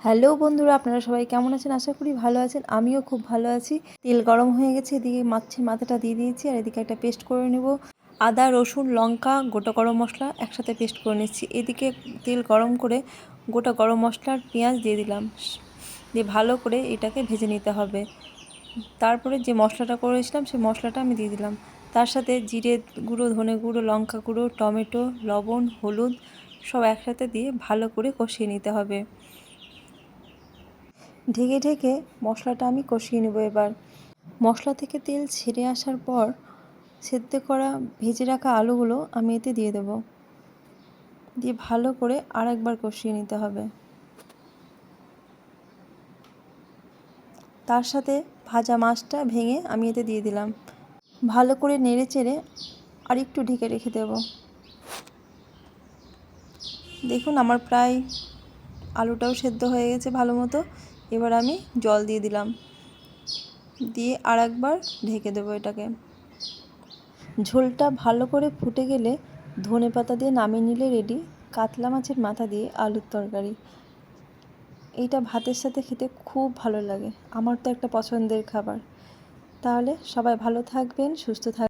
Hello বন্ধুরা, আপনারা সবাই কেমন আছেন? আশা করি ভালো আছেন। আমিও খুব ভালো আছি। তেল গরম হয়ে গেছে, এদিকে মাছের মাথাটা দিয়ে দিয়েছি আর এদিকে একটা পেস্ট করে নেব। আদা, রসুন, লঙ্কা, গোটা গরম মশলা একসাথে পেস্ট করে নিচ্ছি। এদিকে তেল গরম করে গোটা গরম মশলার পেঁয়াজ দিয়ে দিলাম, দিয়ে ভালো করে এটাকে ভেজে নিতে হবে। তারপরে যে মশলাটা করেছিলাম সেই মশলাটা আমি দিয়ে দিলাম। তার সাথে জিরে গুঁড়ো, ধনে গুঁড়ো, লঙ্কা গুঁড়ো, টমেটো, লবণ, হলুদ সব একসাথে দিয়ে ভালো করে কষিয়ে নিতে হবে। ঢেকে ঢেকে মশলাটা আমি কষিয়ে নেব। এবার মশলা থেকে তেল ছেড়ে আসার পর সেদ্ধ করা ভেজে রাখা আলুগুলো আমি এতে দিয়ে দেব, দিয়ে ভালো করে আরেকবার কষিয়ে নিতে হবে। তার সাথে ভাজা মাছটা ভেঙে আমি এতে দিয়ে দিলাম। ভালো করে নেড়ে চেড়ে আর একটু ঢেকে রেখে দেব। দেখুন আমার প্রায় আলুটাও সেদ্ধ হয়ে গেছে ভালো মতো। এবার আমি জল দিয়ে দিলাম, দিয়ে আর একবার ঢেকে দেবো এটাকে। ঝোলটা ভালো করে ফুটে গেলে ধনেপাতা দিয়ে নামিয়ে নিলে রেডি কাতলা মাছের মাথা দিয়ে আলুর তরকারি। এইটা ভাতের সাথে খেতে খুব ভালো লাগে, আমার তো একটা পছন্দের খাবার। তাহলে সবাই ভালো থাকবেন, সুস্থ থাকবেন।